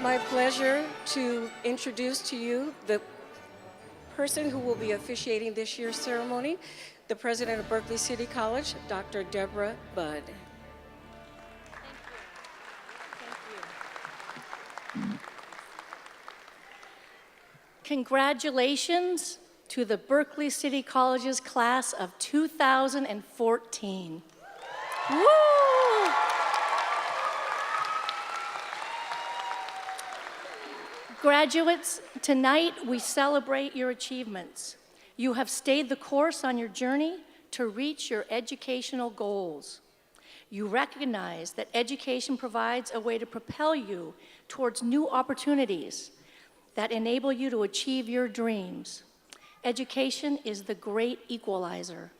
My pleasure to introduce to you the person who will be officiating this year's ceremony, the president of Berkeley City College, Dr. Deborah Budd. Thank you. Congratulations to the Berkeley City College's class of 2014. Woo! Graduates, tonight we celebrate your achievements. You have stayed the course on your journey to reach your educational goals. You recognize that education provides a way to propel you towards new opportunities that enable you to achieve your dreams. Education is the great equalizer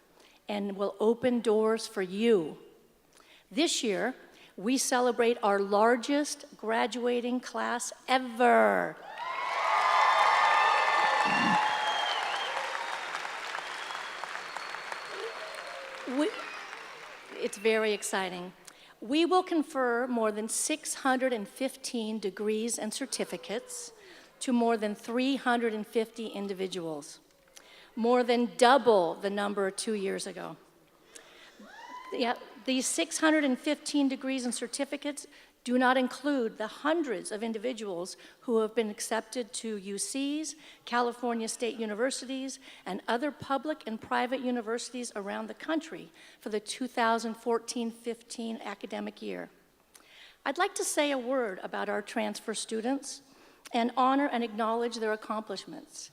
and will open doors for you. This year, we celebrate our largest graduating class ever. It's very exciting. We will confer more than 615 degrees and certificates to more than 350 individuals. more than double the number 2 years ago. Yeah, these 615 degrees and certificates do not include the hundreds of individuals who have been accepted to UCs, California State Universities, and other public and private universities around the country for the 2014-15 academic year. I'd like to say a word about our transfer students and honor and acknowledge their accomplishments.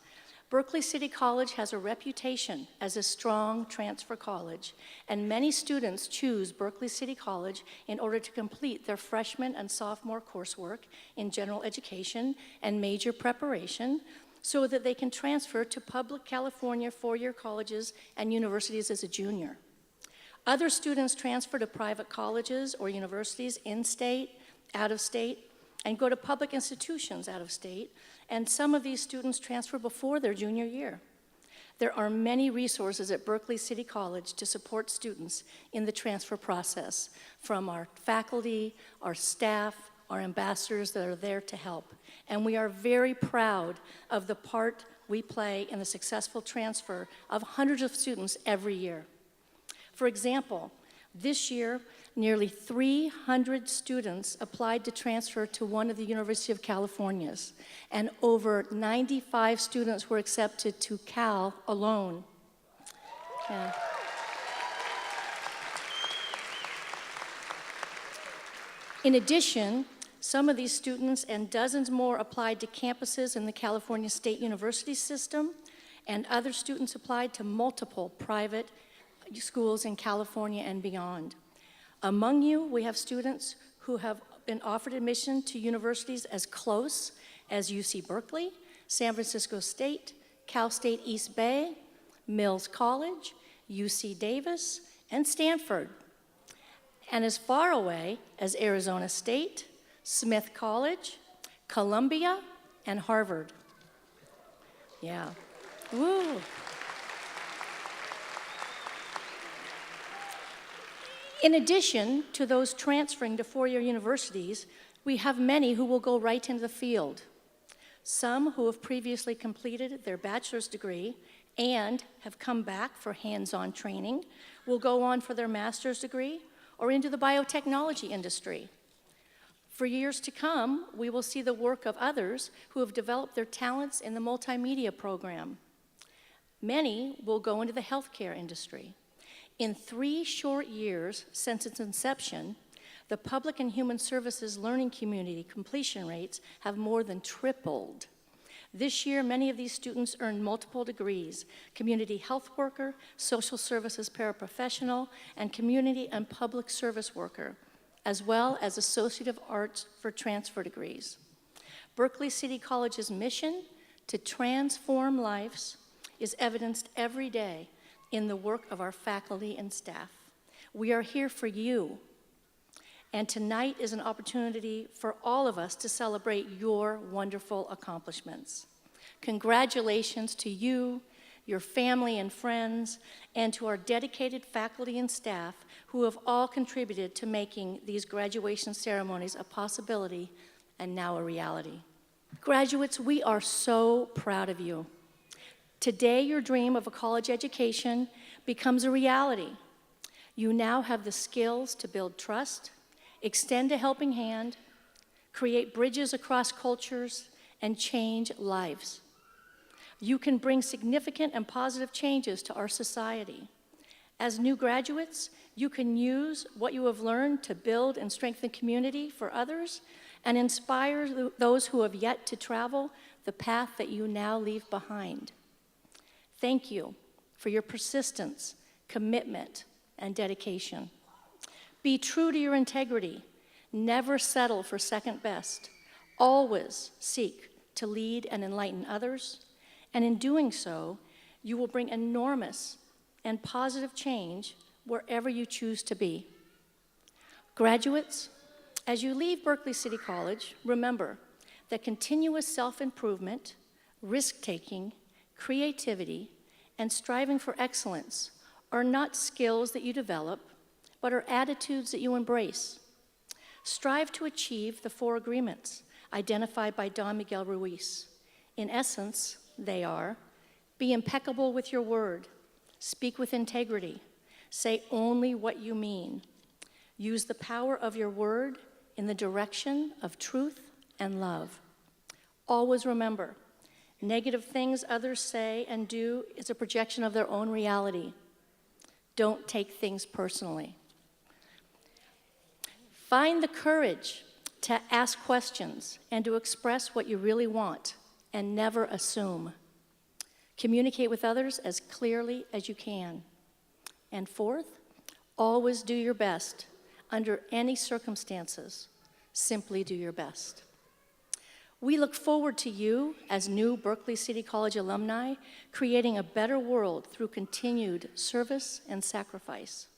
Berkeley City College has a reputation as a strong transfer college, and many students choose Berkeley City College in order to complete their freshman and sophomore coursework in general education and major preparation so that they can transfer to public California four-year colleges and universities as a junior. Other students transfer to private colleges or universities in-state, out-of-state, and go to public institutions out of state, and some of these students transfer before their junior year. There are many resources at Berkeley City College to support students in the transfer process, from our faculty, our staff, our ambassadors that are there to help. And we are very proud of the part we play in the successful transfer of hundreds of students every year. For example, this year, nearly 300 students applied to transfer to one of the University of California's, and over 95 students were accepted to Cal alone. Yeah. In addition, some of these students and dozens more applied to campuses in the California State University system, and other students applied to multiple private schools in California and beyond. Among you, we have students who have been offered admission to universities as close as UC Berkeley, San Francisco State, Cal State East Bay, Mills College, UC Davis, and Stanford, and as far away as Arizona State, Smith College, Columbia, and Harvard. Yeah. Woo. In addition to those transferring to four-year universities, we have many who will go right into the field. Some who have previously completed their bachelor's degree and have come back for hands-on training will go on for their master's degree or into the biotechnology industry. For years to come, we will see the work of others who have developed their talents in the multimedia program. Many will go into the healthcare industry. In 3 short years since its inception, the public and human services learning community completion rates have more than tripled. This year, many of these students earned multiple degrees: community health worker, social services paraprofessional, and community and public service worker, as well as Associate of Arts for transfer degrees. Berkeley City College's mission to transform lives is evidenced every day in the work of our faculty and staff. We are here for you, and tonight is an opportunity for all of us to celebrate your wonderful accomplishments. Congratulations to you, your family and friends, and to our dedicated faculty and staff who have all contributed to making these graduation ceremonies a possibility and now a reality. Graduates, we are so proud of you. Today, your dream of a college education becomes a reality. You now have the skills to build trust, extend a helping hand, create bridges across cultures, and change lives. You can bring significant and positive changes to our society. As new graduates, you can use what you have learned to build and strengthen community for others and inspire those who have yet to travel the path that you now leave behind. Thank you for your persistence, commitment, and dedication. Be true to your integrity. Never settle for second best. Always seek to lead and enlighten others. And in doing so, you will bring enormous and positive change wherever you choose to be. Graduates, as you leave Berkeley City College, remember that continuous self-improvement, risk-taking, creativity, and striving for excellence are not skills that you develop, but are attitudes that you embrace. Strive to achieve the 4 agreements identified by Don Miguel Ruiz. In essence, they are: Be impeccable with your word. Speak with integrity. Say only what you mean. Use the power of your word in the direction of truth and love. Always remember, negative things others say and do is a projection of their own reality. Don't take things personally. Find the courage to ask questions and to express what you really want, and never assume. Communicate with others as clearly as you can. And fourth, always do your best under any circumstances. Simply do your best. We look forward to you as new Berkeley City College alumni, creating a better world through continued service and sacrifice.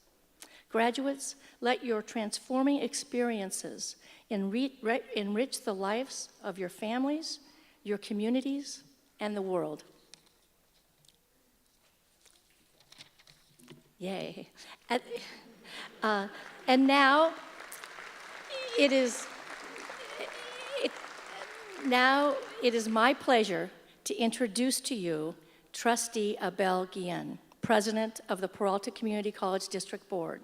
Graduates, let your transforming experiences enrich the lives of your families, your communities, and the world. Yay. And now it is my pleasure to introduce to you Trustee Abel Guillen, President of the Peralta Community College District Board.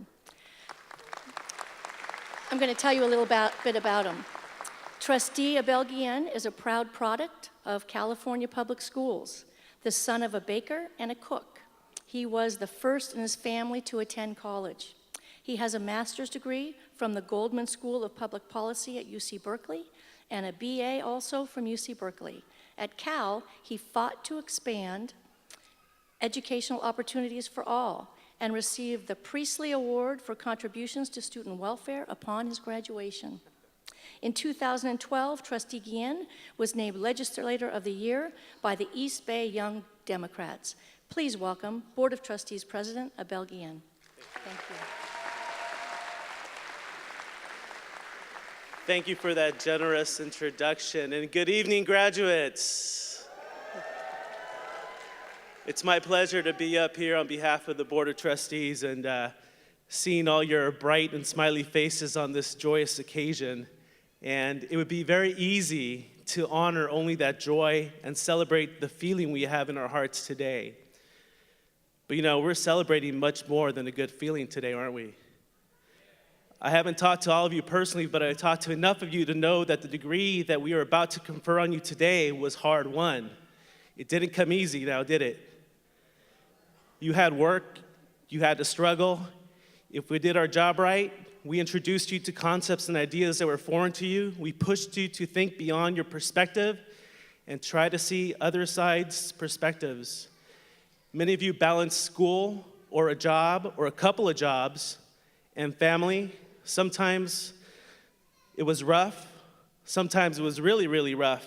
I'm going to tell you a little bit about him. Trustee Abel Guillen is a proud product of California Public Schools, the son of a baker and a cook. He was the first in his family to attend college. He has a master's degree from the Goldman School of Public Policy at UC Berkeley and a BA also from UC Berkeley. At Cal, he fought to expand educational opportunities for all and received the Priestley Award for contributions to student welfare upon his graduation. In 2012, Trustee Guillen was named Legislator of the Year by the East Bay Young Democrats. Please welcome Board of Trustees President Abel Guillen. Thank you. Thank you for that generous introduction, and good evening, graduates. It's my pleasure to be up here on behalf of the Board of Trustees and seeing all your bright and smiley faces on this joyous occasion. And it would be very easy to honor only that joy and celebrate the feeling we have in our hearts today. But you know, we're celebrating much more than a good feeling today, aren't we? I haven't talked to all of you personally, but I talked to enough of you to know that the degree that we are about to confer on you today was hard-won. It didn't come easy now, did it? You had work, you had to struggle. If we did our job right, we introduced you to concepts and ideas that were foreign to you. We pushed you to think beyond your perspective and try to see other sides' perspectives. Many of you balanced school or a job or a couple of jobs and family. Sometimes it was rough. Sometimes it was really, really rough.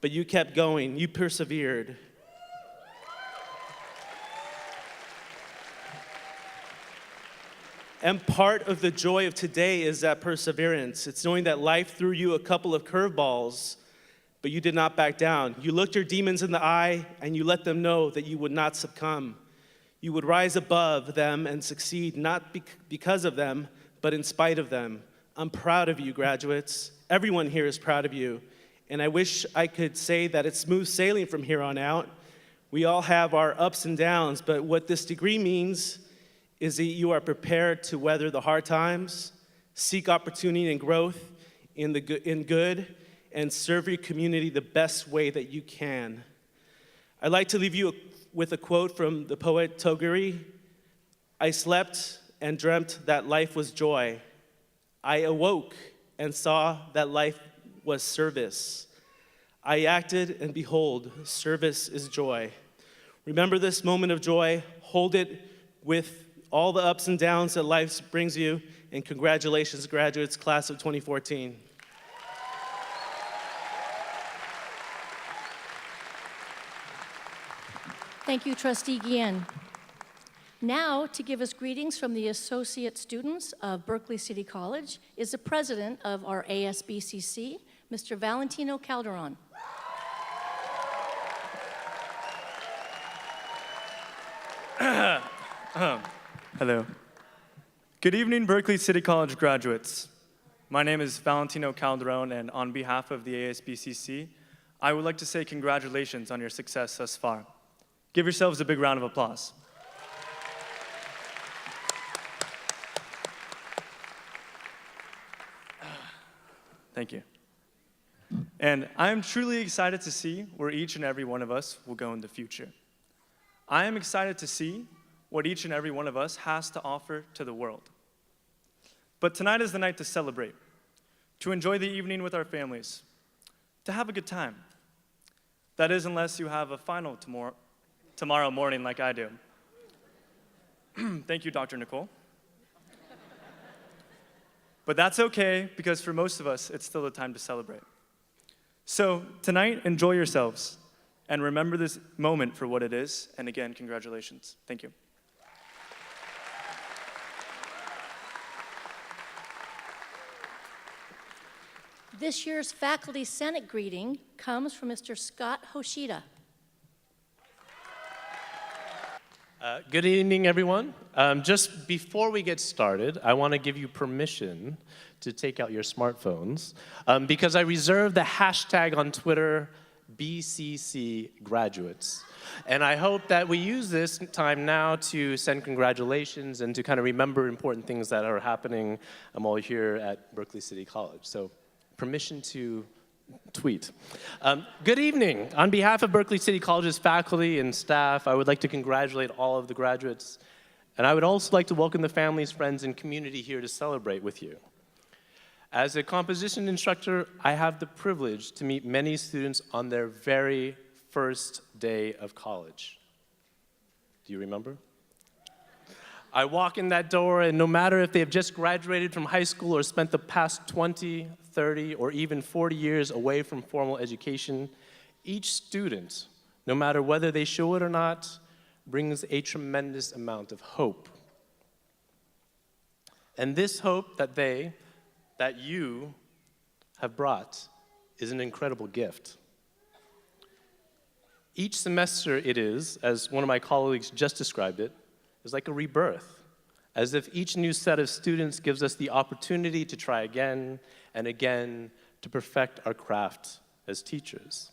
But you kept going. You persevered. And part of the joy of today is that perseverance. It's knowing that life threw you a couple of curveballs, but you did not back down. You looked your demons in the eye, and you let them know that you would not succumb. You would rise above them and succeed, not because of them, but in spite of them. I'm proud of you, graduates. Everyone here is proud of you. And I wish I could say that it's smooth sailing from here on out. We all have our ups and downs, but what this degree means is that you are prepared to weather the hard times, seek opportunity and growth in good, and serve your community the best way that you can. I'd like to leave you with a quote from the poet Toguri. I slept and dreamt that life was joy. I awoke and saw that life was service. I acted, and behold, service is joy. Remember this moment of joy, hold it with all the ups and downs that life brings you, and congratulations, graduates, class of 2014. Thank you, Trustee Guillen. Now, to give us greetings from the associate students of Berkeley City College is the president of our ASBCC, Mr. Valentino Calderon. Hello. Good evening, Berkeley City College graduates. My name is Valentino Calderon, and on behalf of the ASBCC, I would like to say congratulations on your success thus far. Give yourselves a big round of applause. Thank you. And I am truly excited to see where each and every one of us will go in the future. I am excited to see what each and every one of us has to offer to the world. But tonight is the night to celebrate, to enjoy the evening with our families, to have a good time. That is, unless you have a final tomorrow morning like I do. Thank you, Dr. Nicole. But that's okay, because for most of us, it's still a time to celebrate. So tonight, enjoy yourselves, and remember this moment for what it is, and again, congratulations. Thank you. This year's Faculty Senate greeting comes from Mr. Scott Hoshida. Good evening, everyone. Just before we get started, I want to give you permission to take out your smartphones because I reserved the hashtag on Twitter, BCC Graduates. And I hope that we use this time now to send congratulations and to kind of remember important things that are happening all here at Berkeley City College. So permission to tweet. Good evening. On behalf of Berkeley City College's faculty and staff, I would like to congratulate all of the graduates. And I would also like to welcome the families, friends, and community here to celebrate with you. As a composition instructor, I have the privilege to meet many students on their very first day of college. Do you remember? I walk in that door, and no matter if they have just graduated from high school or spent the past 20, 30, or even 40 years away from formal education, each student, no matter whether they show it or not, brings a tremendous amount of hope. And this hope that you have brought is an incredible gift. Each semester it is, as one of my colleagues just described it, is like a rebirth, as if each new set of students gives us the opportunity to try again and again to perfect our craft as teachers.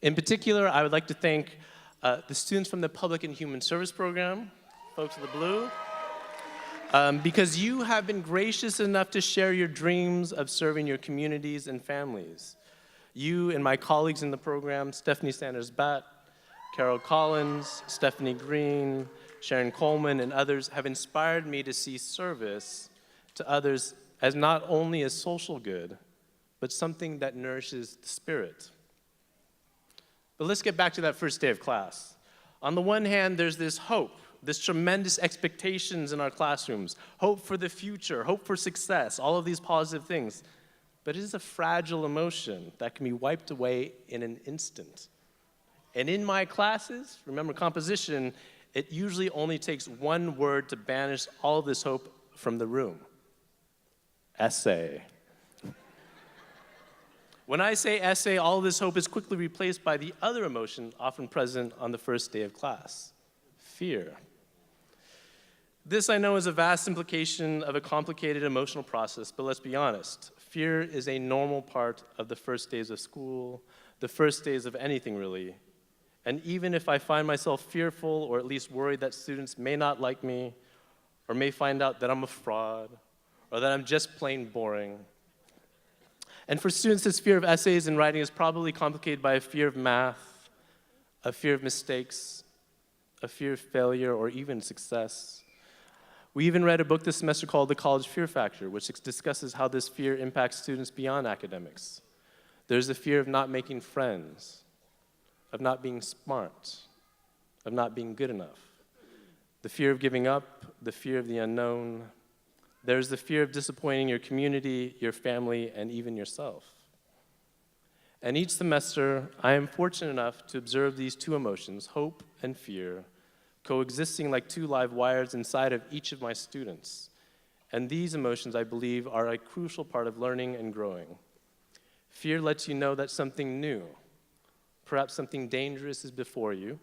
In particular, I would like to thank the students from the Public and Human Service Program, folks in the blue, because you have been gracious enough to share your dreams of serving your communities and families. You and my colleagues in the program, Stephanie Sanders-Batt, Carol Collins, Stephanie Green, Sharon Coleman, and others have inspired me to see service to others as not only a social good, but something that nourishes the spirit. But let's get back to that first day of class. On the one hand, there's this hope, this tremendous expectations in our classrooms, hope for the future, hope for success, all of these positive things. But it is a fragile emotion that can be wiped away in an instant. And in my classes, remember composition, it usually only takes one word to banish all of this hope from the room. Essay. When I say essay, all of this hope is quickly replaced by the other emotion often present on the first day of class, fear. This, I know, is a vast implication of a complicated emotional process, but let's be honest. Fear is a normal part of the first days of school, the first days of anything, really. And even if I find myself fearful or at least worried that students may not like me or may find out that I'm a fraud or that I'm just plain boring. And for students, this fear of essays and writing is probably complicated by a fear of math, a fear of mistakes, a fear of failure, or even success. We even read a book this semester called The College Fear Factor, which discusses how this fear impacts students beyond academics. There's the fear of not making friends, of not being smart, of not being good enough. The fear of giving up, the fear of the unknown. There's the fear of disappointing your community, your family, and even yourself. And each semester, I am fortunate enough to observe these two emotions, hope and fear, coexisting like two live wires inside of each of my students. And these emotions, I believe, are a crucial part of learning and growing. Fear lets you know that something new, perhaps something dangerous, is before you,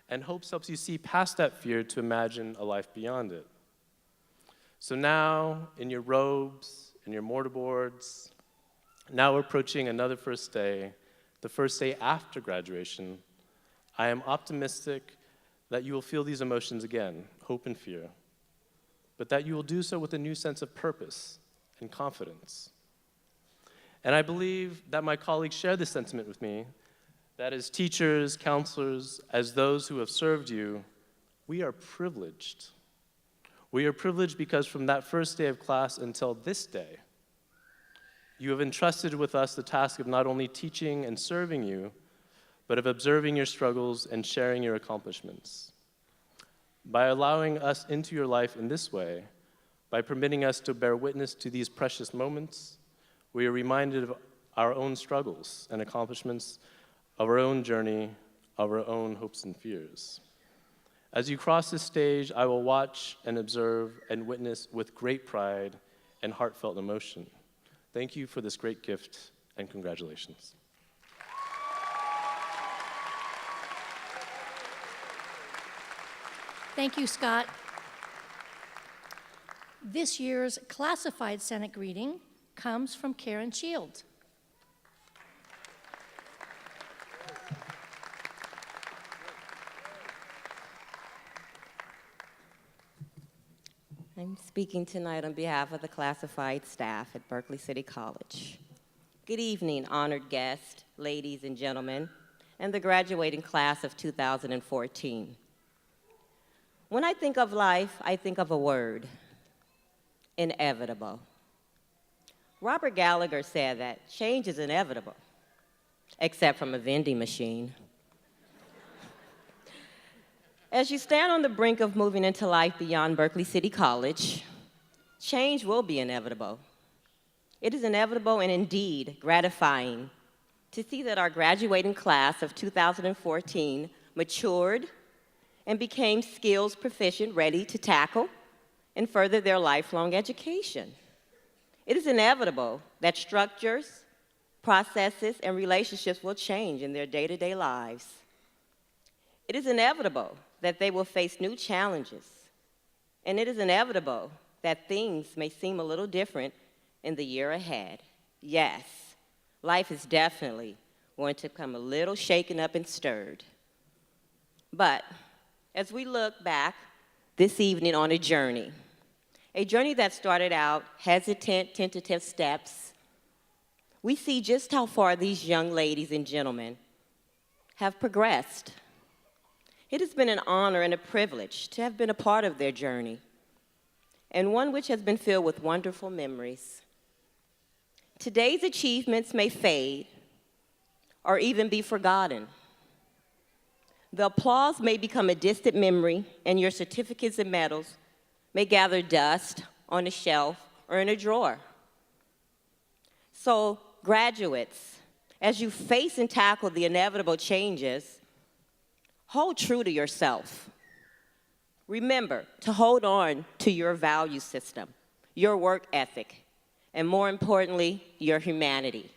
and hope helps you see past that fear to imagine a life beyond it. So now, in your robes, in your mortarboards, now we're approaching another first day, the first day after graduation, I am optimistic that you will feel these emotions again, hope and fear, but that you will do so with a new sense of purpose and confidence. And I believe that my colleagues share this sentiment with me, that as teachers, counselors, as those who have served you, we are privileged. We are privileged because from that first day of class until this day, you have entrusted with us the task of not only teaching and serving you, but of observing your struggles and sharing your accomplishments. By allowing us into your life in this way, by permitting us to bear witness to these precious moments, we are reminded of our own struggles and accomplishments, of our own journey, of our own hopes and fears. As you cross this stage, I will watch and observe and witness with great pride and heartfelt emotion. Thank you for this great gift, and congratulations. Thank you, Scott. This year's classified Senate greeting comes from Karen Shields. I'm speaking tonight on behalf of the classified staff at Berkeley City College. Good evening, honored guests, ladies and gentlemen, and the graduating class of 2014. When I think of life, I think of a word: inevitable. Robert Gallagher said that change is inevitable, except from a vending machine. As you stand on the brink of moving into life beyond Berkeley City College, change will be inevitable. It is inevitable and indeed gratifying to see that our graduating class of 2014 matured and became skills proficient, ready to tackle and further their lifelong education. It is inevitable that structures, processes, and relationships will change in their day-to-day lives. It is inevitable that they will face new challenges, and it is inevitable that things may seem a little different in the year ahead. Yes, life is definitely going to come a little shaken up and stirred. But as we look back this evening on a journey that started out hesitant, tentative steps, we see just how far these young ladies and gentlemen have progressed. It has been an honor and a privilege to have been a part of their journey, and one which has been filled with wonderful memories. Today's achievements may fade or even be forgotten. The applause may become a distant memory, and your certificates and medals may gather dust on a shelf or in a drawer. So, graduates, as you face and tackle the inevitable changes, hold true to yourself. Remember to hold on to your value system, your work ethic, and more importantly, your humanity.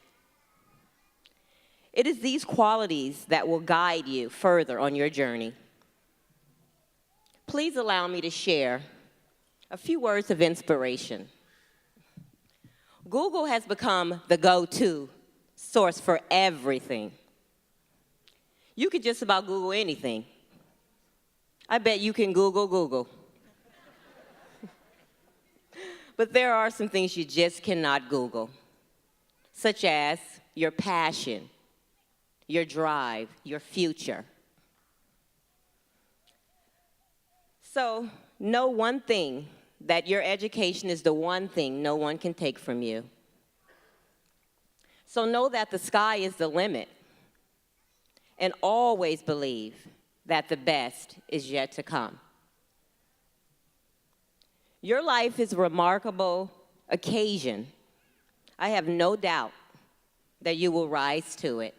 It is these qualities that will guide you further on your journey. Please allow me to share a few words of inspiration. Google has become the go-to source for everything. You could just about Google anything. I bet you can Google. But there are some things you just cannot Google, such as your passion, your drive, your future. So know one thing, that your education is the one thing no one can take from you. So know that the sky is the limit. And always believe that the best is yet to come. Your life is a remarkable occasion. I have no doubt that you will rise to it.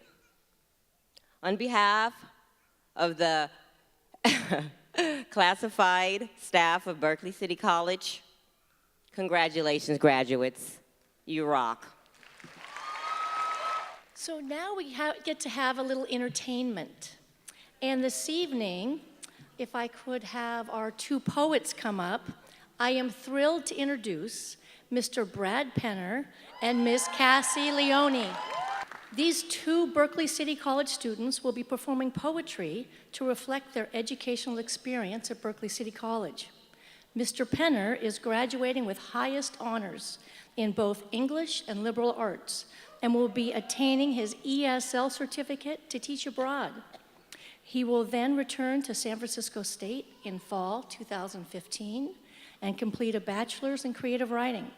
On behalf of the classified staff of Berkeley City College, congratulations, graduates. You rock. So now we get to have a little entertainment. And this evening, if I could have our two poets come up, I am thrilled to introduce Mr. Brad Penner and Miss Cassie Leone. These two Berkeley City College students will be performing poetry to reflect their educational experience at Berkeley City College. Mr. Penner is graduating with highest honors in both English and liberal arts and will be attaining his ESL certificate to teach abroad. He will then return to San Francisco State in fall 2015 and complete a bachelor's in creative writing.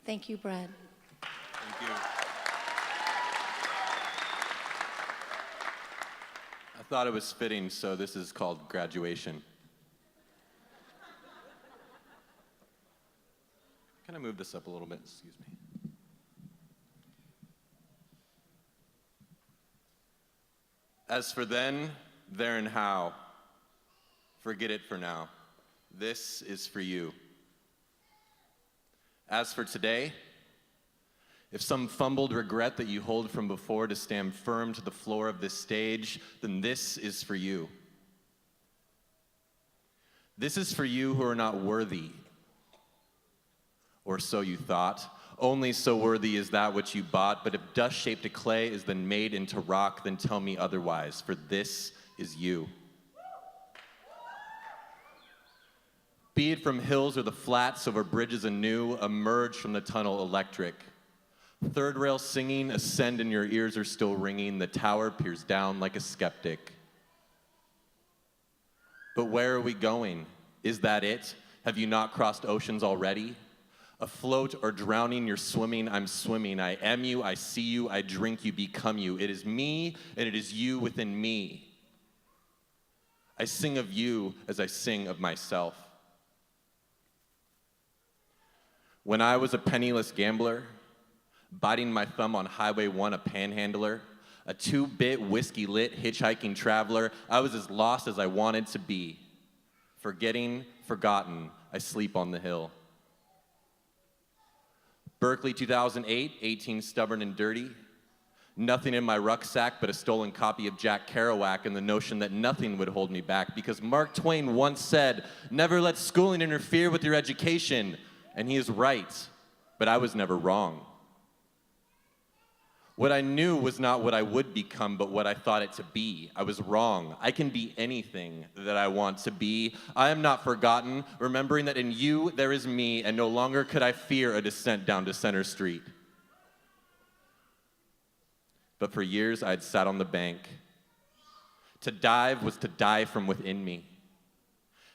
Thank you, Brad. Thank you. I thought it was fitting, so this is called graduation. Can I move this up a little bit? Excuse me. As for then, there, and how, forget it for now. This is for you. As for today, if some fumbled regret that you hold from before to stand firm to the floor of this stage, then this is for you. This is for you who are not worthy, or so you thought. Only so worthy is that which you bought, but if dust-shaped to clay is then made into rock, then tell me otherwise, for this is you. Be it from hills or the flats, over bridges anew, emerge from the tunnel electric. Third rail singing, ascend and your ears are still ringing, the tower peers down like a skeptic. But where are we going? Is that it? Have you not crossed oceans already? Afloat or drowning, you're swimming, I'm swimming. I am you, I see you, I drink you, become you. It is me, and it is you within me. I sing of you as I sing of myself. When I was a penniless gambler, biting my thumb on Highway 1, a panhandler, a 2-bit whiskey-lit hitchhiking traveler, I was as lost as I wanted to be. Forgetting, forgotten, I sleep on the hill. Berkeley 2008, 18 stubborn and dirty. Nothing in my rucksack but a stolen copy of Jack Kerouac and the notion that nothing would hold me back, because Mark Twain once said, "Never let schooling interfere with your education." And he is right, but I was never wrong. What I knew was not what I would become, but what I thought it to be. I was wrong. I can be anything that I want to be. I am not forgotten, remembering that in you there is me, and no longer could I fear a descent down to Center Street. But for years I had sat on the bank. To dive was to die from within me.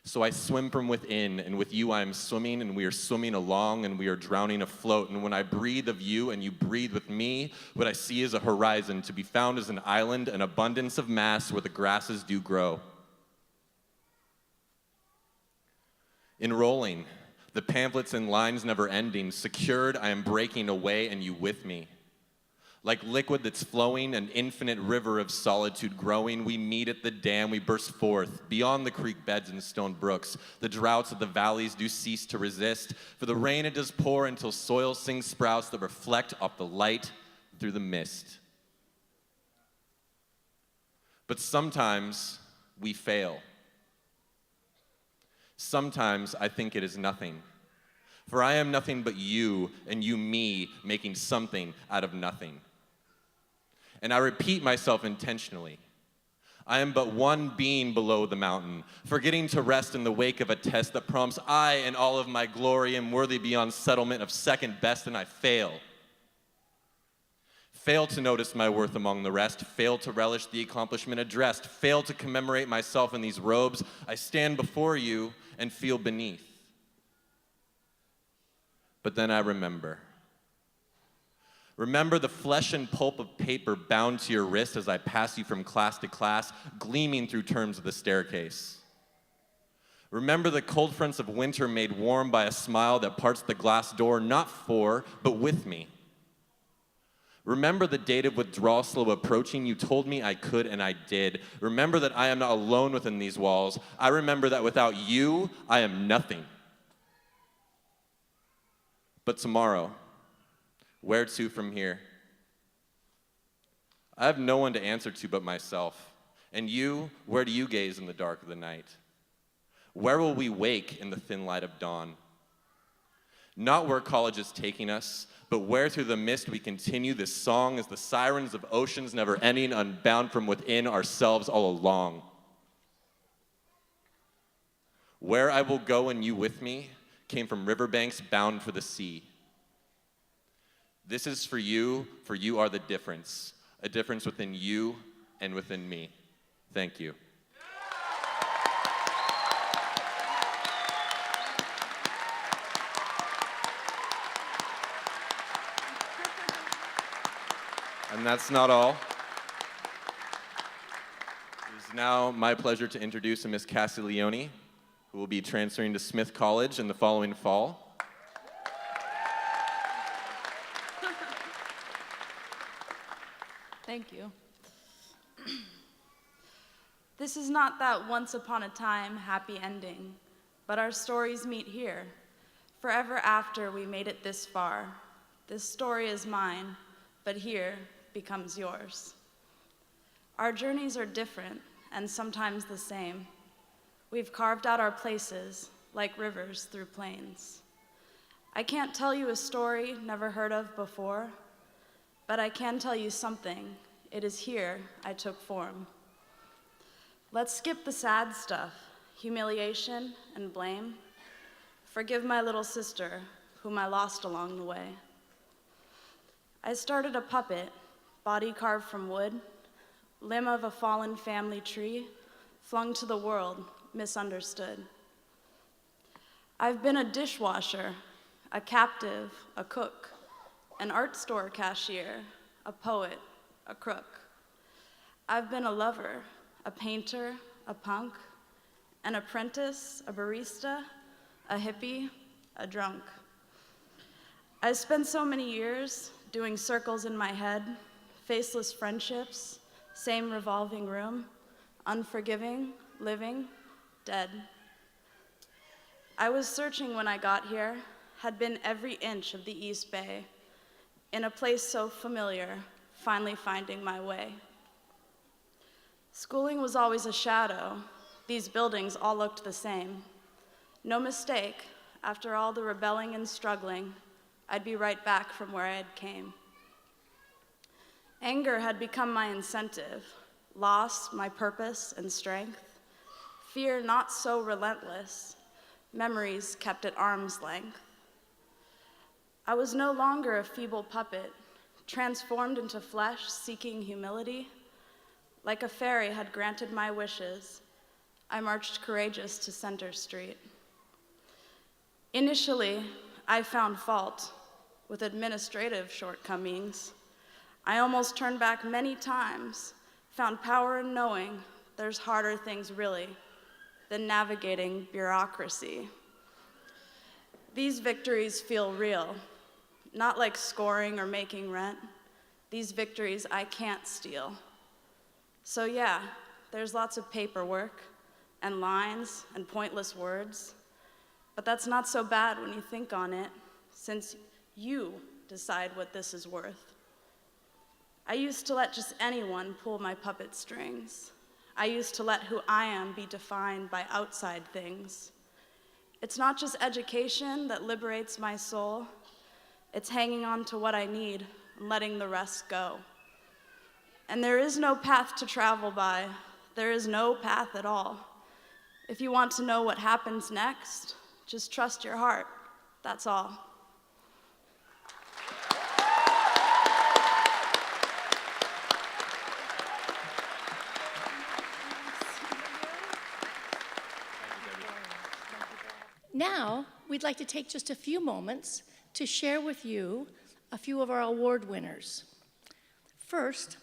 So I swim from within, and with you I am swimming, and we are swimming along, and we are drowning afloat. And when I breathe of you and you breathe with me, what I see is a horizon to be found as an island, an abundance of mass where the grasses do grow. Enrolling, the pamphlets and lines never ending, secured, I am breaking away, and you with me. Like liquid that's flowing, an infinite river of solitude growing, we meet at the dam, we burst forth, beyond the creek beds and stone brooks. The droughts of the valleys do cease to resist, for the rain it does pour until soil sings sprouts that reflect off the light through the mist. But sometimes we fail. Sometimes I think it is nothing. For I am nothing but you, and you me, making something out of nothing. And I repeat myself intentionally. I am but one being below the mountain, forgetting to rest in the wake of a test that prompts I and all of my glory am worthy beyond settlement of second best, and I fail. Fail to notice my worth among the rest, fail to relish the accomplishment addressed, fail to commemorate myself in these robes. I stand before you and feel beneath. But then I remember. Remember the flesh and pulp of paper bound to your wrist as I pass you from class to class, gleaming through terms of the staircase. Remember the cold fronts of winter made warm by a smile that parts the glass door, not for, but with me. Remember the date of withdrawal slow approaching. You told me I could, and I did. Remember that I am not alone within these walls. I remember that without you, I am nothing. But tomorrow, where to from here? I have no one to answer to but myself. And you, where do you gaze in the dark of the night? Where will we wake in the thin light of dawn? Not where college is taking us, but where through the mist we continue this song as the sirens of oceans never ending, unbound from within ourselves all along. Where I will go and you with me came from riverbanks bound for the sea. This is for you are the difference, a difference within you and within me. Thank you. And that's not all. It is now my pleasure to introduce Ms. Castiglione, who will be transferring to Smith College in the following fall. Thank you. This is not that once upon a time happy ending, but our stories meet here. Forever after we made it this far, this story is mine, but here becomes yours. Our journeys are different and sometimes the same. We've carved out our places like rivers through plains. I can't tell you a story never heard of before, but I can tell you something. It is here I took form. Let's skip the sad stuff, humiliation and blame. Forgive my little sister, whom I lost along the way. I started a puppet, body carved from wood, limb of a fallen family tree, flung to the world, misunderstood. I've been a dishwasher, a captive, a cook, an art store cashier, a poet, a crook. I've been a lover, a painter, a punk, an apprentice, a barista, a hippie, a drunk. I spent so many years doing circles in my head, faceless friendships, same revolving room, unforgiving, living, dead. I was searching when I got here, had been every inch of the East Bay, in a place so familiar, finally finding my way. Schooling was always a shadow. These buildings all looked the same. No mistake, after all the rebelling and struggling, I'd be right back from where I had came. Anger had become my incentive, loss my purpose and strength, fear not so relentless, memories kept at arm's length. I was no longer a feeble puppet, transformed into flesh seeking humility. Like a fairy had granted my wishes, I marched courageous to Center Street. Initially, I found fault with administrative shortcomings. I almost turned back many times, found power in knowing there's harder things really than navigating bureaucracy. These victories feel real, not like scoring or making rent. These victories I can't steal. So yeah, there's lots of paperwork and lines and pointless words, but that's not so bad when you think on it, since you decide what this is worth. I used to let just anyone pull my puppet strings. I used to let who I am be defined by outside things. It's not just education that liberates my soul. It's hanging on to what I need and letting the rest go. And there is no path to travel by. There is no path at all. If you want to know what happens next, just trust your heart. That's all. Now, we'd like to take just a few moments to share with you a few of our award winners. First,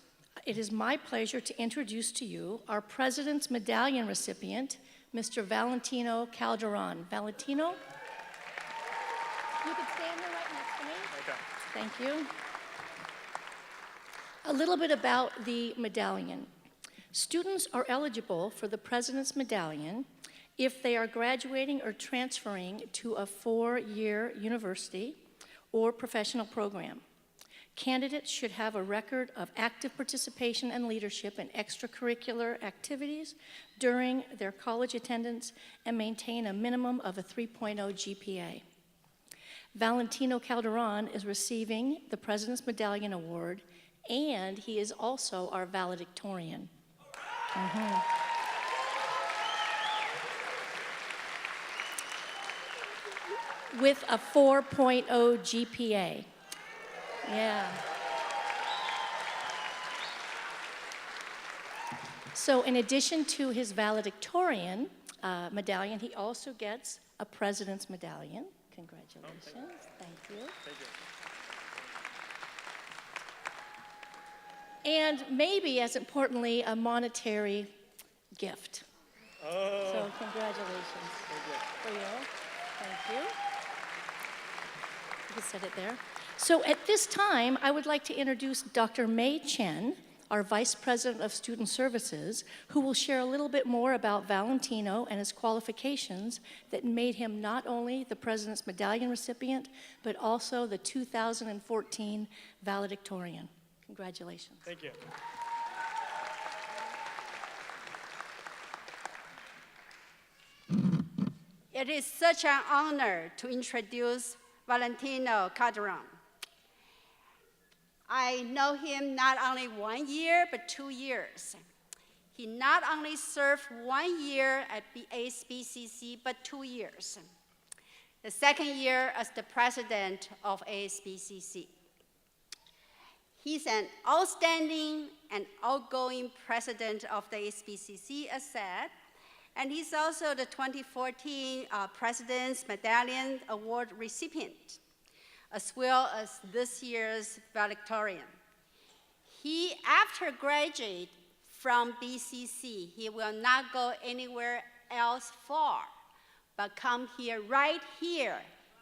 it is my pleasure to introduce to you our President's Medallion recipient, Mr. Valentino Calderon. Valentino, you can stand here right next to me. Okay. Thank you. A little bit about the medallion. Students are eligible for the President's Medallion if they are graduating or transferring to a 4-year university or professional program. Candidates should have a record of active participation and leadership in extracurricular activities during their college attendance and maintain a minimum of a 3.0 GPA. Valentino Calderon is receiving the President's Medallion Award, and he is also our valedictorian. With a 4.0 GPA. Yeah. So in addition to his valedictorian medallion, he also gets a President's Medallion. Congratulations. Thank you. And maybe, as importantly, a monetary gift. So congratulations. For you. Thank you. You can set it there. So at this time, I would like to introduce Dr. Mei Chen, our Vice President of Student Services, who will share a little bit more about Valentino and his qualifications that made him not only the President's Medallion recipient, but also the 2014 valedictorian. Congratulations. Thank you. It is such an honor to introduce Valentino Calderon. I know him not only 1 year, but 2 years. He not only served 1 year at ASBCC, but 2 years. The second year as the president of ASBCC. He's an outstanding and outgoing president of the ASBCC, as said, and he's also the 2014 President's Medallion Award recipient, as well as this year's valedictorian. He, after graduate from BCC, he will not go anywhere else far, but come here, right here,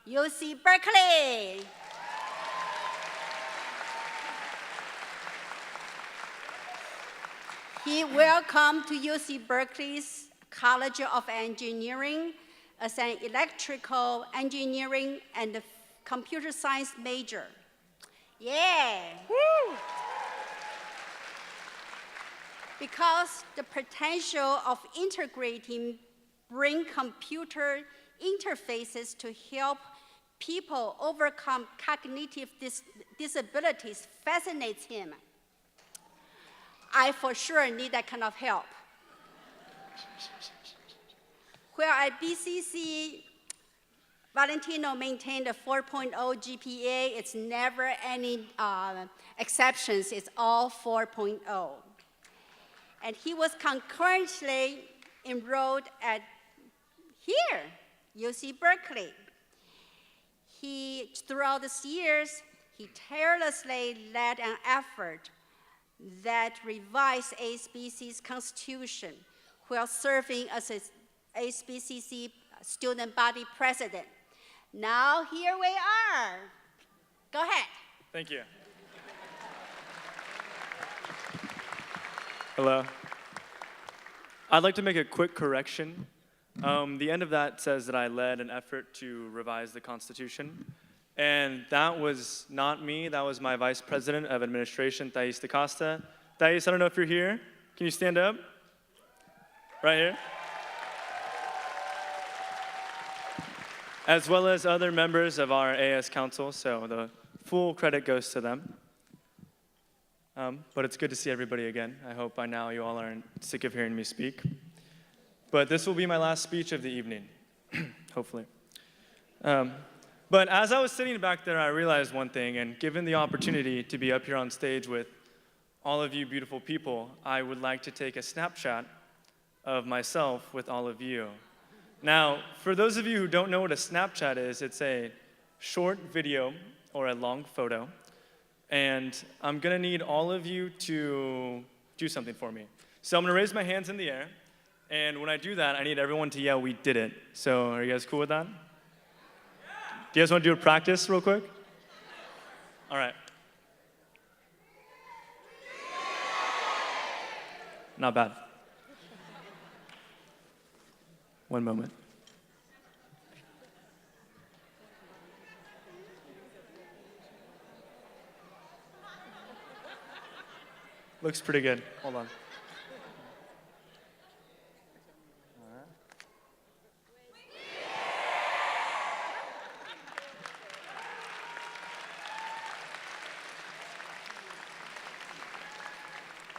UC Berkeley. He will come to UC Berkeley's College of Engineering as an electrical engineering and computer science major. Yeah. Woo. Because the potential of integrating brain computer interfaces to help people overcome cognitive disabilities fascinates him. I for sure need that kind of help. Where at BCC, Valentino maintained a 4.0 GPA. It's never any exceptions. It's all 4.0. And he was concurrently enrolled at here, UC Berkeley. Throughout these years, he tirelessly led an effort that revised ASBC's constitution while serving as an ASBCC student body president. Now here we are. Go ahead. Thank you. Hello. I'd like to make a quick correction. The end of that says that I led an effort to revise the Constitution. And that was not me. That was my Vice President of Administration, Thais DaCosta. Thais, I don't know if you're here. Can you stand up? Right here. As well as other members of our AS Council, so the full credit goes to them. But it's good to see everybody again. I hope by now you all aren't sick of hearing me speak. But this will be my last speech of the evening, hopefully. But as I was sitting back there, I realized one thing, and given the opportunity to be up here on stage with all of you beautiful people, I would like to take a snapshot of myself with all of you. Now, for those of you who don't know what a Snapchat is, it's a short video or a long photo, and I'm gonna need all of you to do something for me. So I'm gonna raise my hands in the air, and when I do that, I need everyone to yell, "We did it." So are you guys cool with that? Do you guys want to do a practice real quick? All right. Not bad. One moment. Looks pretty good. Hold on.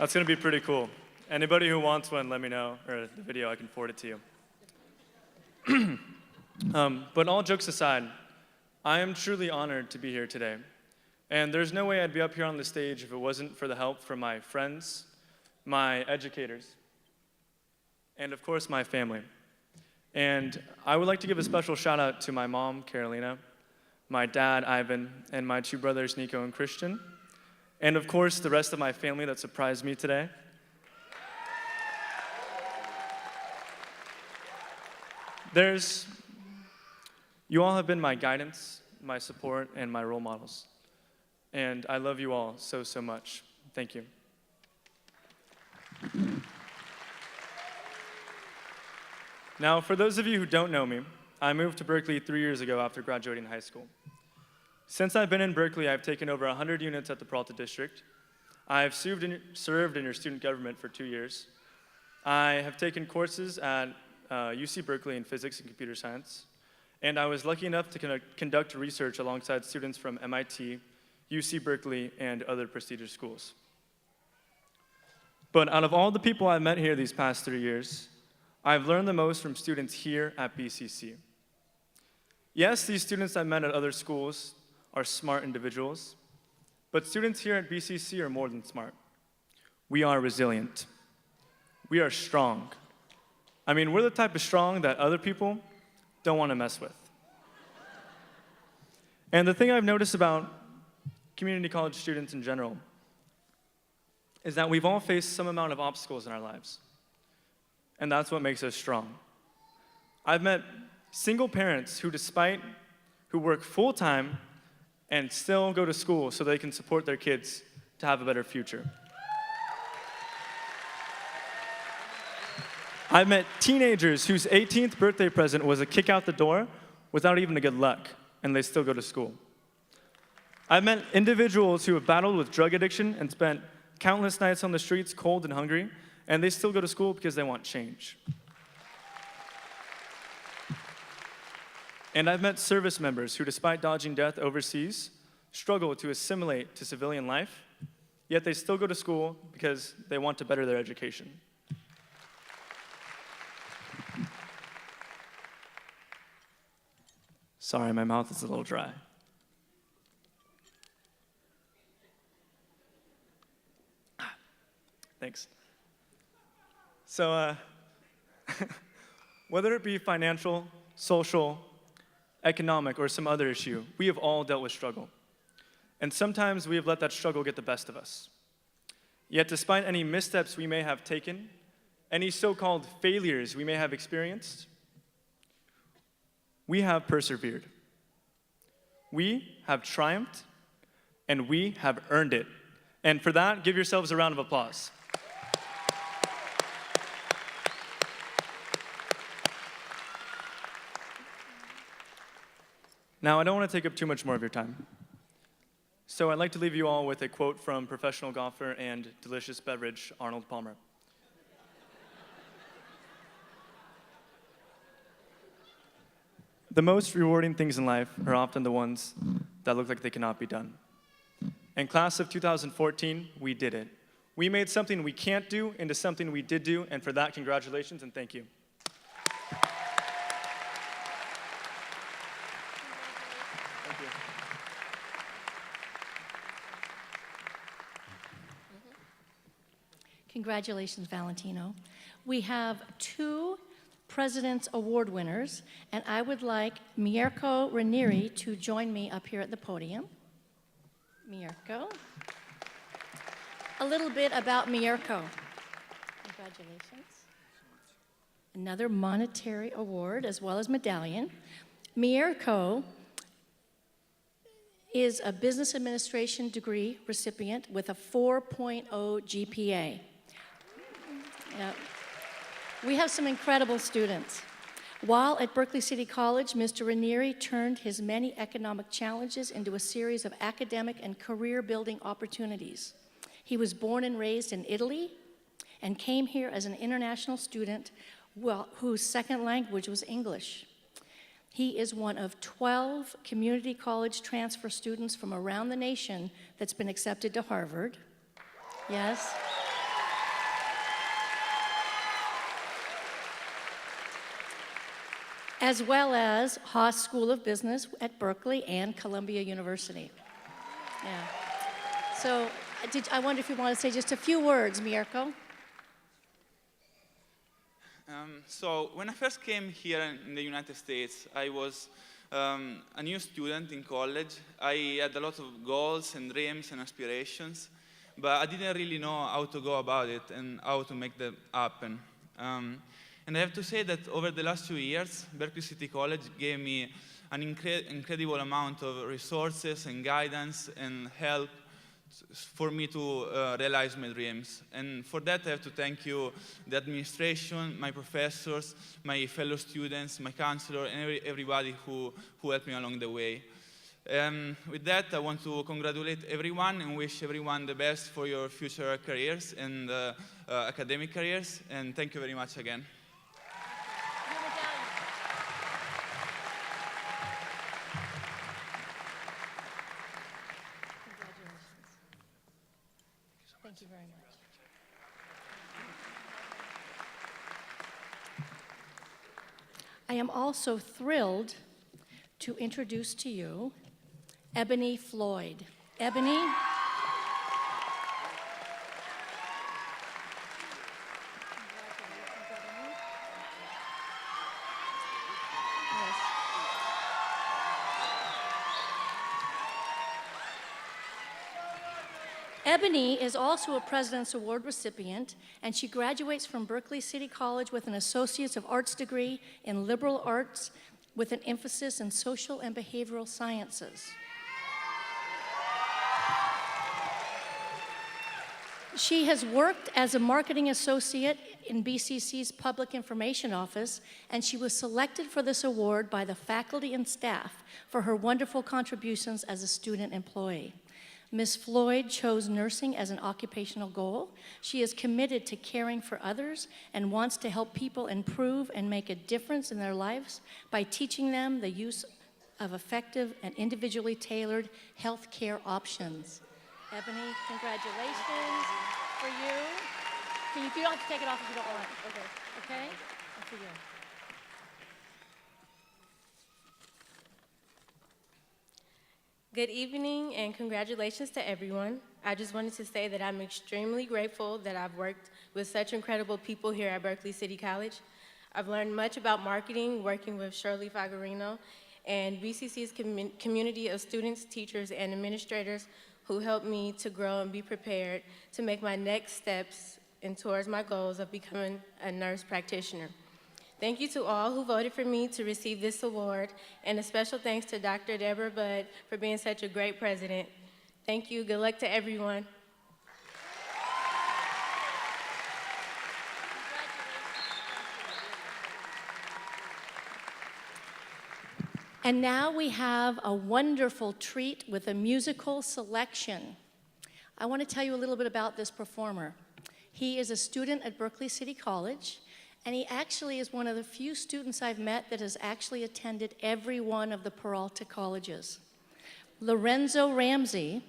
That's gonna be pretty cool. Anybody who wants one, let me know, or the video, I can forward it to you. But all jokes aside, I am truly honored to be here today. And there's no way I'd be up here on the stage if it wasn't for the help from my friends, my educators, and of course my family. And I would like to give a special shout out to my mom, Carolina, my dad, Ivan, and my two brothers, Nico and Christian, and of course the rest of my family that surprised me today. You all have been my guidance, my support, and my role models. And I love you all so, so much. Thank you. Now, for those of you who don't know me, I moved to Berkeley 3 years ago after graduating high school. Since I've been in Berkeley, I've taken over 100 units at the Peralta district. I've served in your student government for 2 years. I have taken courses at UC Berkeley in physics and computer science. And I was lucky enough to conduct research alongside students from MIT, UC Berkeley, and other prestigious schools. But out of all the people I've met here these past 3 years, I've learned the most from students here at BCC. Yes, these students I met at other schools are smart individuals, but students here at BCC are more than smart. We are resilient. We are strong. I mean, we're the type of strong that other people don't want to mess with. And the thing I've noticed about community college students in general is that we've all faced some amount of obstacles in our lives. And that's what makes us strong. I've met single parents who work full-time and still go to school so they can support their kids to have a better future. I've met teenagers whose 18th birthday present was a kick out the door without even a good luck, and they still go to school. I've met individuals who have battled with drug addiction and spent countless nights on the streets cold and hungry, and they still go to school because they want change. And I've met service members who, despite dodging death overseas, struggle to assimilate to civilian life, yet they still go to school because they want to better their education. Sorry, my mouth is a little dry. Thanks. So, whether it be financial, social, economic, or some other issue, we have all dealt with struggle. And sometimes we have let that struggle get the best of us. Yet despite any missteps we may have taken, any so-called failures we may have experienced, we have persevered. We have triumphed, and we have earned it. And for that, give yourselves a round of applause. Now, I don't want to take up too much more of your time. So I'd like to leave you all with a quote from professional golfer and delicious beverage, Arnold Palmer. The most rewarding things in life are often the ones that look like they cannot be done. In class of 2014, we did it. We made something we can't do into something we did do, and for that, congratulations and thank you. Congratulations, Valentino. We have 2 President's Award winners, and I would like Mirko Ranieri to join me up here at the podium. Mirko. A little bit about Mirko. Congratulations. Another monetary award as well as medallion. Mirko is a business administration degree recipient with a 4.0 GPA. Yep. We have some incredible students. While at Berkeley City College, Mr. Ranieri turned his many economic challenges into a series of academic and career-building opportunities. He was born and raised in Italy and came here as an international student whose second language was English. He is one of 12 community college transfer students from around the nation that's been accepted to Harvard. Yes. as well as Haas School of Business at Berkeley and Columbia University. Yeah. So I wonder if you want to say just a few words, Mirko. So when I first came here in the United States, I was a new student in college. I had a lot of goals and dreams and aspirations, but I didn't really know how to go about it and how to make them happen. And I have to say that over the last 2 years, Berkeley City College gave me an incredible amount of resources and guidance and help for me to realize my dreams. And for that, I have to thank you, the administration, my professors, my fellow students, my counselor, and everybody who helped me along the way. With that, I want to congratulate everyone and wish everyone the best for your future careers and academic careers. And thank you very much again. Thank you very much. I am also thrilled to introduce to you Ebony Floyd. Ebony. Ebony is also a President's Award recipient, and she graduates from Berkeley City College with an Associate of Arts degree in Liberal Arts with an emphasis in Social and Behavioral Sciences. She has worked as a marketing associate in BCC's Public Information Office, and she was selected for this award by the faculty and staff for her wonderful contributions as a student employee. Ms. Floyd chose nursing as an occupational goal. She is committed to caring for others and wants to help people improve and make a difference in their lives by teaching them the use of effective and individually tailored health care options. Ebony, congratulations for you. You don't have to take it off if you don't want. Okay? And for you. Good evening and congratulations to everyone. I just wanted to say that I'm extremely grateful that I've worked with such incredible people here at Berkeley City College. I've learned much about marketing working with Shirley Fagarino and BCC's community of students, teachers, and administrators who helped me to grow and be prepared to make my next steps and towards my goals of becoming a nurse practitioner. Thank you to all who voted for me to receive this award, and a special thanks to Dr. Deborah Budd for being such a great president. Thank you. Good luck to everyone. And now we have a wonderful treat with a musical selection. I want to tell you a little bit about this performer. He is a student at Berkeley City College, and he actually is one of the few students I've met that has actually attended every one of the Peralta colleges. Lorenzo Ramsey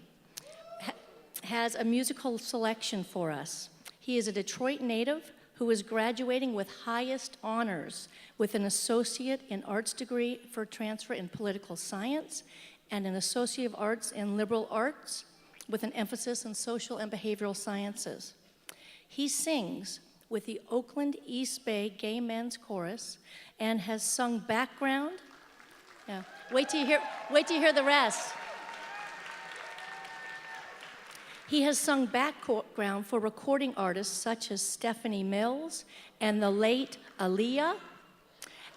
has a musical selection for us. He is a Detroit native who is graduating with highest honors with an Associate in Arts degree for transfer in Political Science and an Associate of Arts in Liberal Arts with an emphasis in Social and Behavioral Sciences. He sings with the Oakland East Bay Gay Men's Chorus and has sung background. Yeah. Wait till you hear the rest. He has sung background for recording artists such as Stephanie Mills and the late Aaliyah,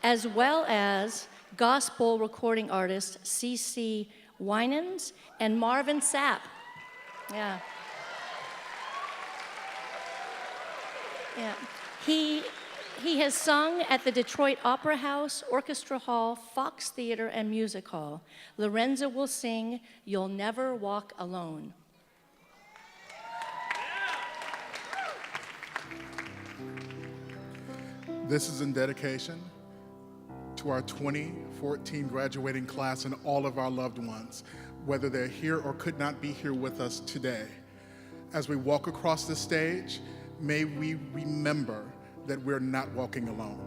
as well as gospel recording artists C.C. Winans and Marvin Sapp. Yeah. Yeah. He has sung at the Detroit Opera House, Orchestra Hall, Fox Theater, and Music Hall. Lorenzo will sing "You'll Never Walk Alone." This is in dedication to our 2014 graduating class and all of our loved ones, whether they're here or could not be here with us today. As we walk across the stage, may we remember that we're not walking alone.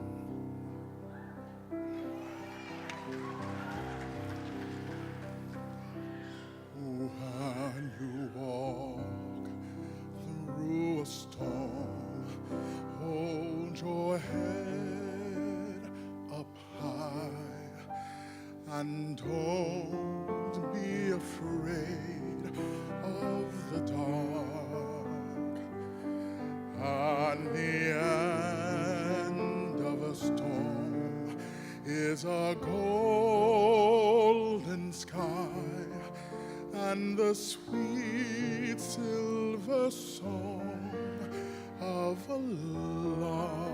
And don't be afraid of the dark. At the end of a storm is a golden sky and the sweet silver song of a lark.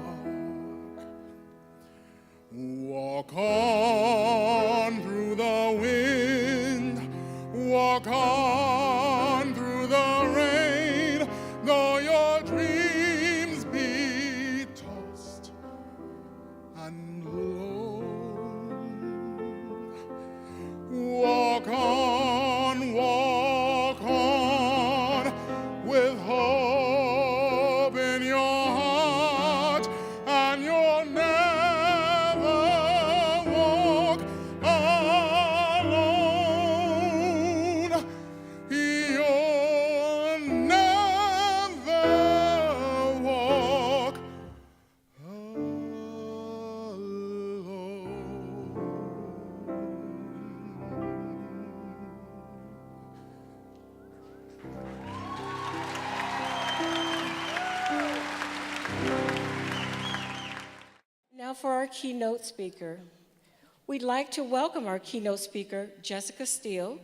Walk on through the wind, walk on through the rain, though your dreams be tossed and blown. Walk on with hope in your heart, and you'll never walk alone. You'll never walk Now for our keynote speaker. We'd like to welcome our keynote speaker, Jessica Steele.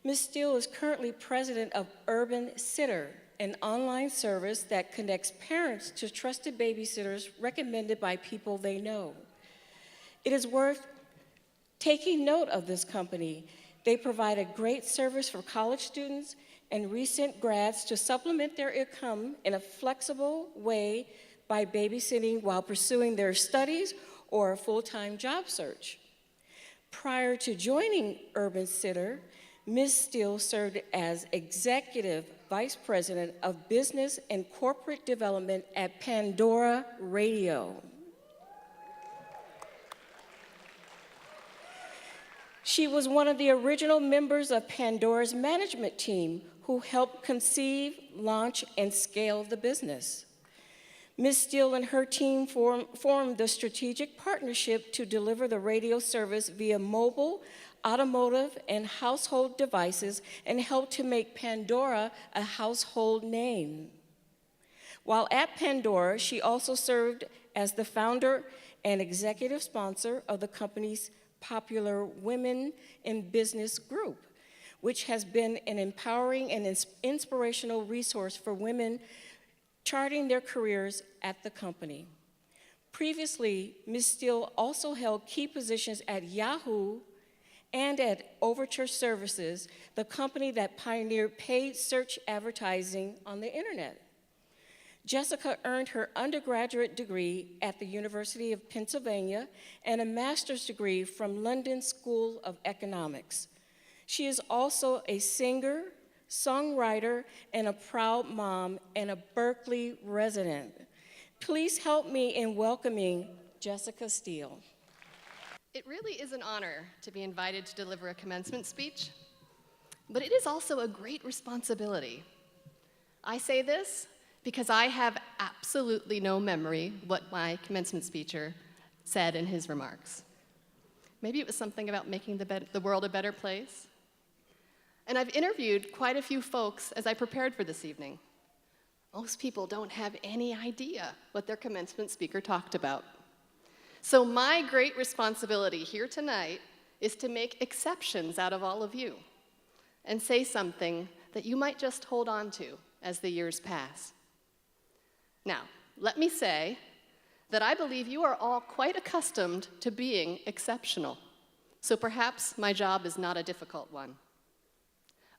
Ms. Steele is currently president of Urban Sitter, an online service that connects parents to trusted babysitters recommended by people they know. It is worth taking note of this company. They provide a great service for college students and recent grads to supplement their income in a flexible way by babysitting while pursuing their studies or a full-time job search. Prior to joining Urban Sitter, Ms. Steele served as Executive Vice President of Business and Corporate Development at Pandora Radio. She was one of the original members of Pandora's management team who helped conceive, launch, and scale the business. Ms. Steele and her team formed the strategic partnership to deliver the radio service via mobile, automotive, and household devices and helped to make Pandora a household name. While at Pandora, she also served as the founder and executive sponsor of the company's popular Women in Business group, which has been an empowering and inspirational resource for women charting their careers at the company. Previously, Ms. Steele also held key positions at Yahoo and at Overture Services, the company that pioneered paid search advertising on the internet. Jessica earned her undergraduate degree at the University of Pennsylvania and a master's degree from London School of Economics. She is also a singer, songwriter, and a proud mom and a Berkeley resident. Please help me in welcoming Jessica Steele. It really is an honor to be invited to deliver a commencement speech, but it is also a great responsibility. I say this because I have absolutely no memory what my commencement speaker said in his remarks. Maybe it was something about making the world a better place. And I've interviewed quite a few folks as I prepared for this evening. Most people don't have any idea what their commencement speaker talked about. So my great responsibility here tonight is to make exceptions out of all of you and say something that you might just hold on to as the years pass. Now, let me say that I believe you are all quite accustomed to being exceptional, so perhaps my job is not a difficult one.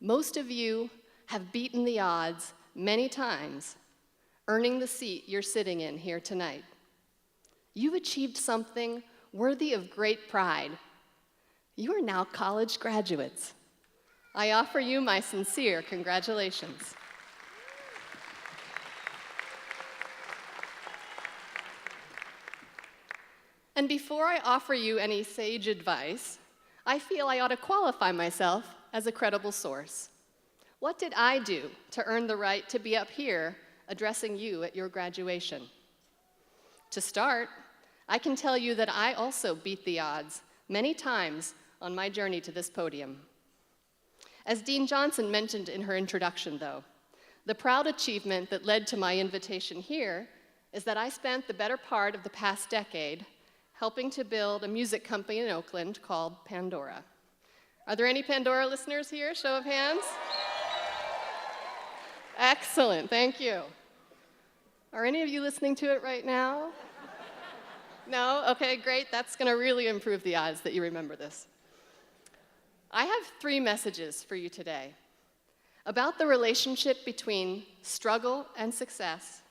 Most of you have beaten the odds many times, earning the seat you're sitting in here tonight. You've achieved something worthy of great pride. You are now college graduates. I offer you my sincere congratulations. And before I offer you any sage advice, I feel I ought to qualify myself as a credible source. What did I do to earn the right to be up here addressing you at your graduation? To start, I can tell you that I also beat the odds many times on my journey to this podium. As Dean Johnson mentioned in her introduction, though, the proud achievement that led to my invitation here is that I spent the better part of the past decade helping to build a music company in Oakland called Pandora. Are there any Pandora listeners here? Show of hands. Excellent, thank you. Are any of you listening to it right now? No? Okay, great. That's going to really improve the odds that you remember this. I have 3 messages for you today about the relationship between struggle and success,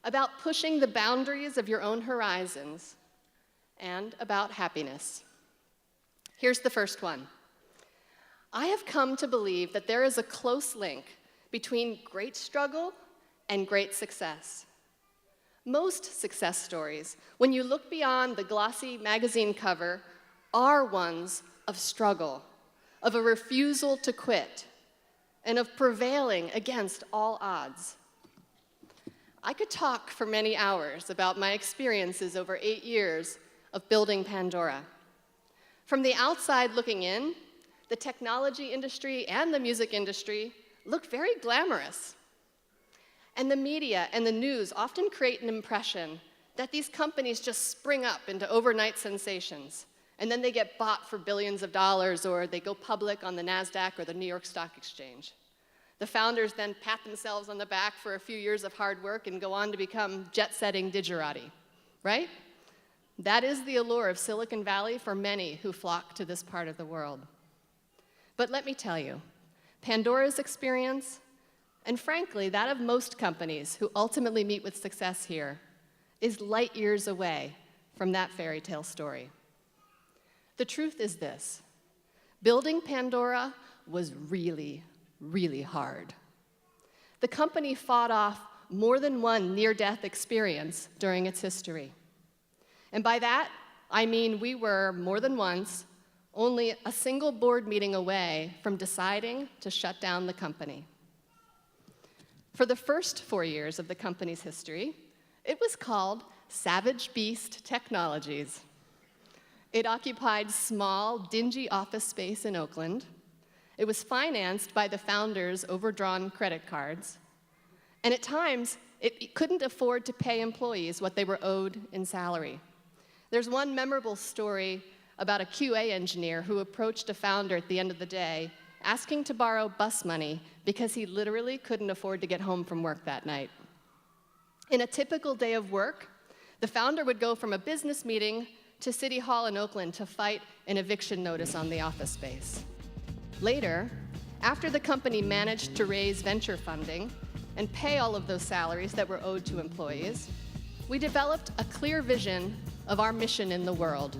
about pushing the boundaries of your own horizons, and about happiness. Here's the first one. I have come to believe that there is a close link between great struggle and great success. Most success stories, when you look beyond the glossy magazine cover, are ones of struggle, of a refusal to quit, and of prevailing against all odds. I could talk for many hours about my experiences over 8 years of building Pandora. From the outside looking in, the technology industry and the music industry look very glamorous. And the media and the news often create an impression that these companies just spring up into overnight sensations, and then they get bought for billions of dollars, or they go public on the NASDAQ or the New York Stock Exchange. The founders then pat themselves on the back for a few years of hard work and go on to become jet-setting digerati, right? That is the allure of Silicon Valley for many who flock to this part of the world. But let me tell you, Pandora's experience, and frankly, that of most companies who ultimately meet with success here, is light years away from that fairy tale story. The truth is this: building Pandora was really, really hard. The company fought off more than one near-death experience during its history. And by that, I mean we were, more than once, only a single board meeting away from deciding to shut down the company. For the first 4 years of the company's history, it was called Savage Beast Technologies. It occupied small, dingy office space in Oakland. It was financed by the founders' overdrawn credit cards. And at times, it couldn't afford to pay employees what they were owed in salary. There's one memorable story about a QA engineer who approached a founder at the end of the day asking to borrow bus money because he literally couldn't afford to get home from work that night. In a typical day of work, the founder would go from a business meeting to City Hall in Oakland to fight an eviction notice on the office space. Later, after the company managed to raise venture funding and pay all of those salaries that were owed to employees, we developed a clear vision of our mission in the world: